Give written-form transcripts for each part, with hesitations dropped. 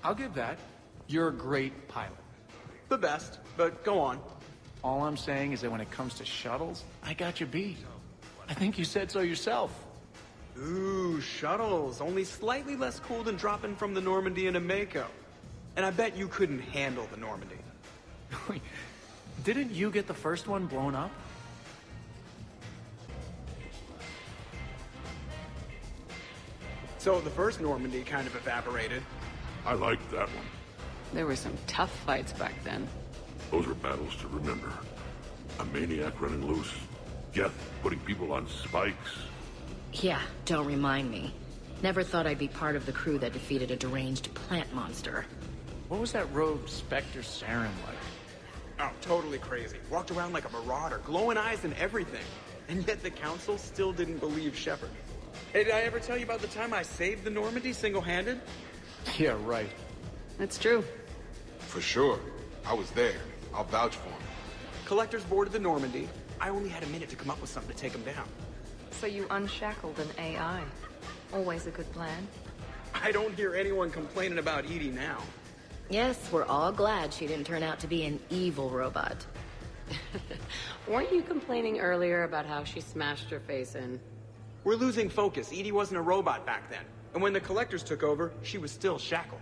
I'll give that. You're a great pilot. The best, but go on. All I'm saying is that when it comes to shuttles, I got you beat. I think you said so yourself. Ooh, shuttles. Only slightly less cool than dropping from the Normandy into Mako. And I bet you couldn't handle the Normandy. Didn't you get the first one blown up? So the first Normandy kind of evaporated. I liked that one. There were some tough fights back then. Those are battles to remember. A maniac running loose. Geth putting people on spikes. Yeah, don't remind me. Never thought I'd be part of the crew that defeated a deranged plant monster. What was that rogue Spectre Saren like? Oh, totally crazy. Walked around like a marauder, glowing eyes and everything. And yet the Council still didn't believe Shepard. Hey, did I ever tell you about the time I saved the Normandy single-handed? Yeah, right. That's true. For sure. I was there. I'll vouch for him. Collectors boarded the Normandy. I only had a minute to come up with something to take them down. So you unshackled an AI. Always a good plan. I don't hear anyone complaining about Edie now. Yes, we're all glad she didn't turn out to be an evil robot. Weren't you complaining earlier about how she smashed her face in? We're losing focus. Edie wasn't a robot back then. And when the Collectors took over, she was still shackled.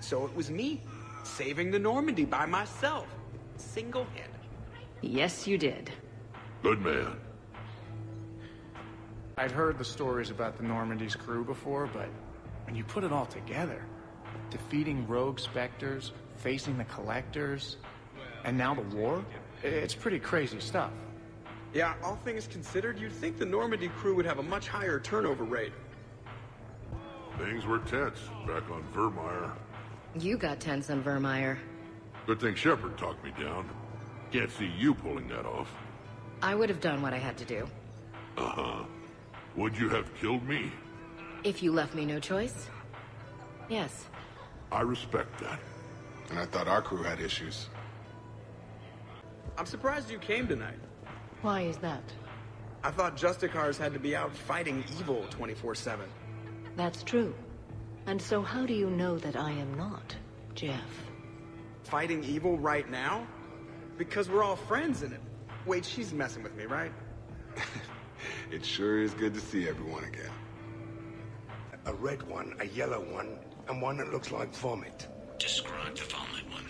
So it was me, saving the Normandy by myself. Single-handed. Yes, you did. Good man. I'd heard the stories about the Normandy's crew before, but when you put it all together, defeating rogue Spectres, facing the Collectors, and now the war, it's pretty crazy stuff. Yeah, all things considered, you'd think the Normandy crew would have a much higher turnover rate. Things were tense back on Vermeer. You got tense on Vermeer. Good thing Shepard talked me down. Can't see you pulling that off. I would have done what I had to do. Uh-huh. Would you have killed me? If you left me no choice? Yes. I respect that. And I thought our crew had issues. I'm surprised you came tonight. Why is that? I thought Justicars had to be out fighting evil 24/7. That's true. And so how do you know that I am not, Jeff? Fighting evil right now? Because we're all friends in it. Wait, she's messing with me, right? It sure is good to see everyone again. A red one, a yellow one, and one that looks like vomit. Describe the vomit one.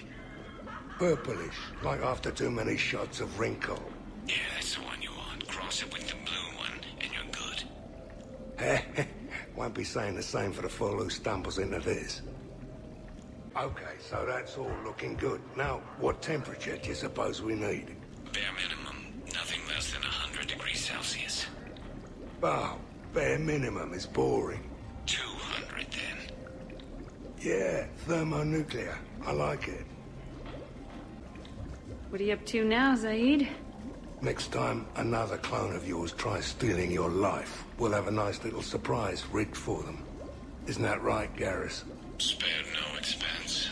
Purplish, like after too many shots of wrinkle. Yeah, that's the one you want. Cross it with the blue one, and you're good. Won't be saying the same for the fool who stumbles into this. Okay, so that's all looking good. Now, what temperature do you suppose we need? Bare minimum, nothing less than 100 degrees Celsius. Oh, bare minimum is boring. 200 then. Yeah, thermonuclear. I like it. What are you up to now, Zaid? Next time another clone of yours tries stealing your life, we'll have a nice little surprise rigged for them. Isn't that right, Garrus? Spared no expense.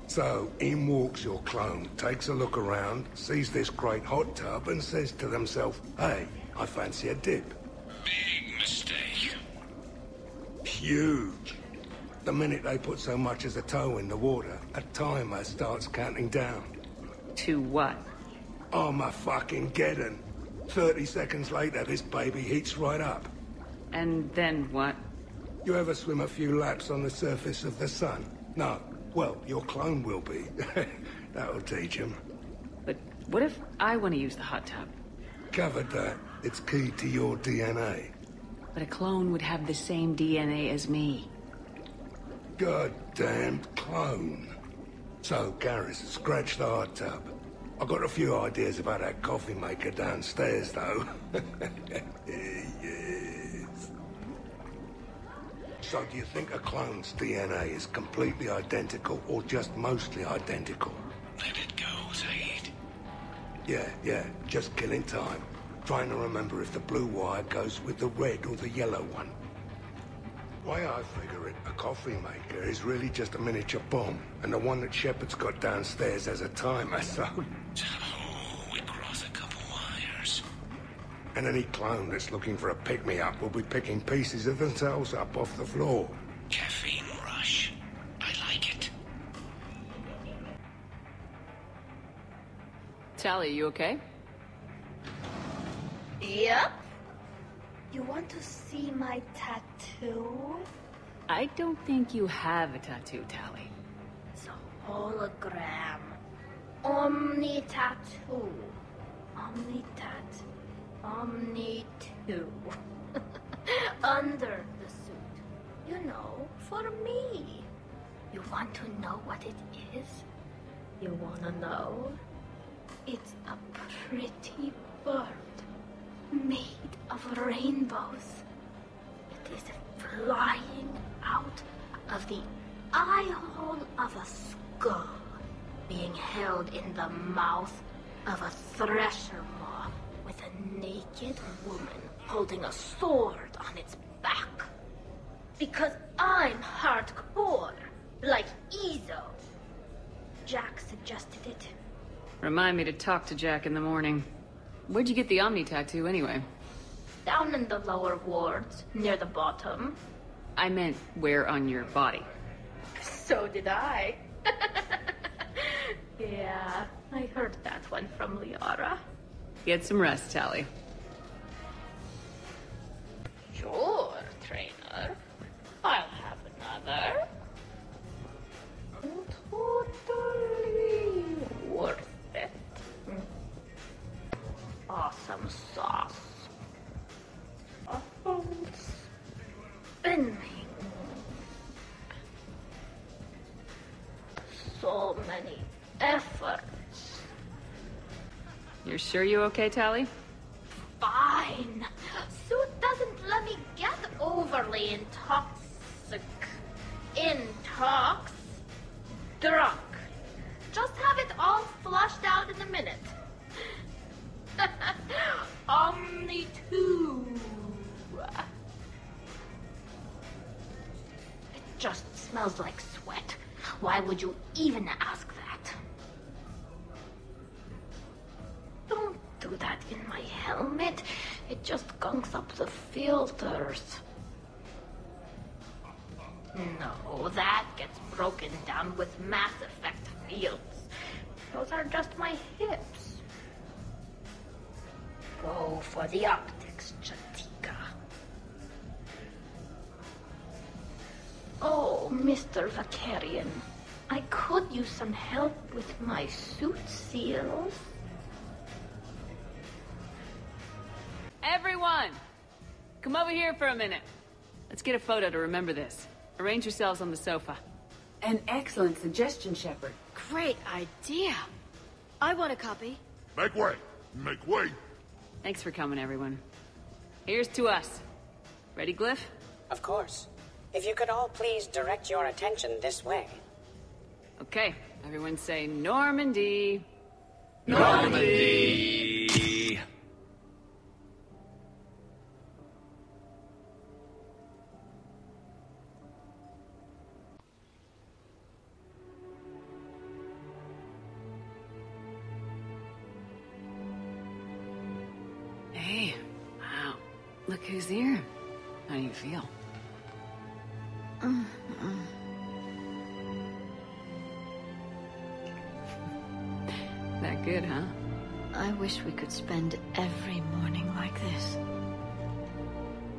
So, in walks your clone, takes a look around, sees this great hot tub, and says to themselves, hey, I fancy a dip. Big mistake. Huge. The minute they put so much as a toe in the water, a timer starts counting down. To what? Armageddon. 30 seconds later, this baby heats right up. And then what? You ever swim a few laps on the surface of the sun? No. Well, your clone will be. That'll teach him. But what if I want to use the hot tub? Covered that. It's key to your DNA. But a clone would have the same DNA as me. Goddamned clone. So, Garrus, scratch the hot tub. I've got a few ideas about that coffee maker downstairs, though. Yes. So, do you think a clone's DNA is completely identical, or just mostly identical? Let it go, Zaid. Yeah, just killing time. Trying to remember if the blue wire goes with the red or the yellow one. Way I figure it, a coffee maker is really just a miniature bomb, and the one that Shepard's got downstairs has a timer, so... Oh, we cross a couple wires. And any clone that's looking for a pick-me-up will be picking pieces of themselves up off the floor. Caffeine rush. I like Tally, you okay? Yep. You want to see my tattoo? I don't think you have a tattoo, Tally. It's a hologram. Omni tattoo. Omni tat. Omni 2. Under the suit. You know, for me. You want to know what it is? You wanna know? It's a pretty bird made of rainbows. It is flying out of the eye hole of a skull, being held in the mouth of a thresher maw with a naked woman holding a sword on its back. Because I'm hardcore, like Ezo. Jack suggested it. Remind me to talk to Jack in the morning. Where'd you get the Omni tattoo, anyway? Down in the lower wards, near the bottom. I meant where on your body. So did I. Yeah, I heard that one from Liara. Get some rest, Tally. Sure, trainer. I'll have another. Totally worth it. Awesome sauce. Spinning. So many efforts. You're sure you okay, Tally? Fine. Suit doesn't let me get overly intoxic. Drunk. Just have it all flushed out in a minute. Omni 2. It just smells like sweat. Why would you even ask that? Don't do that in my helmet. It just gunks up the filters. No, that gets broken down with Mass Effect fields. Those are just my hips. Go for the optics, Chatika. Oh, Mr. Vakarian, I could use some help with my suit seals. Everyone! Come over here for a minute. Let's get a photo to remember this. Arrange yourselves on the sofa. An excellent suggestion, Shepard. Great idea. I want a copy. Make way! Make way! Thanks for coming, everyone. Here's to us. Ready, Glyph? Of course. If you could all please direct your attention this way. Okay, everyone say Normandy. Normandy! Hey, wow. Look who's here. How do you feel? That good, huh? I wish we could spend every morning like this.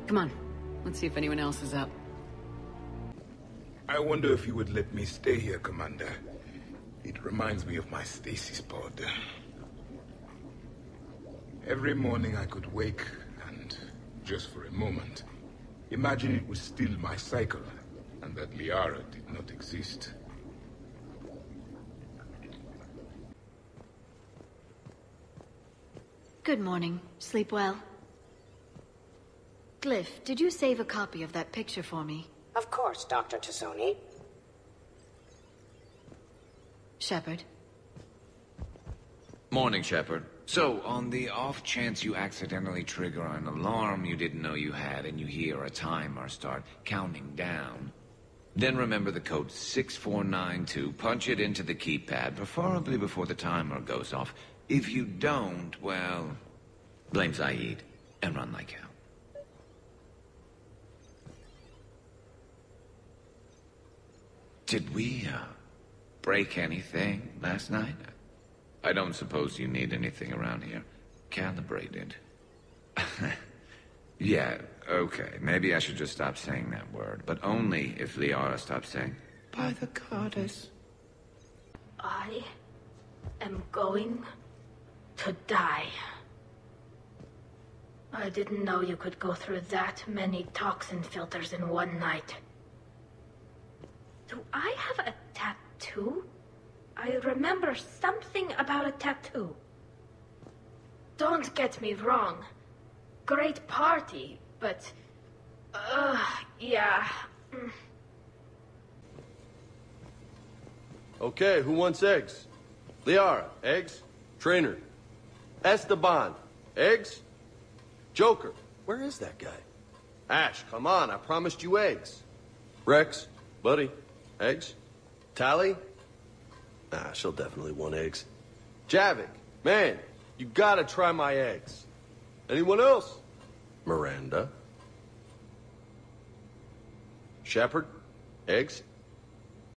Come on. Let's see if anyone else is up. I wonder if you would let me stay here, Commander. It reminds me of my stasis pod. Every morning I could wake and, just for a moment, imagine it was still my cycle and that Liara did not exist. Good morning. Sleep well? Glyph, did you save a copy of that picture for me? Of course, Dr. Tassoni. Shepard? Morning, Shepard. So, on the off chance you accidentally trigger an alarm you didn't know you had and you hear a timer start counting down, then remember the code 6492, punch it into the keypad, preferably before the timer goes off. If you don't, well, blame Zaid and run like hell. Did we, break anything last night? I don't suppose you need anything around here. Calibrated. Yeah, okay. Maybe I should just stop saying that word. But only if Liara stops saying, by the goddess. I am going to die. I didn't know you could go through that many toxin filters in one night. Do I have a tattoo? I remember something about a tattoo. Don't get me wrong. Great party, but... yeah. Okay, who wants eggs? Liara, eggs? Trainer. Esteban, eggs? Joker, where is that guy? Ash, come on, I promised you eggs. Rex, buddy, eggs? Tally? Nah, she'll definitely want eggs. Javik, man, you gotta try my eggs. Anyone else? Miranda? Shepard, eggs?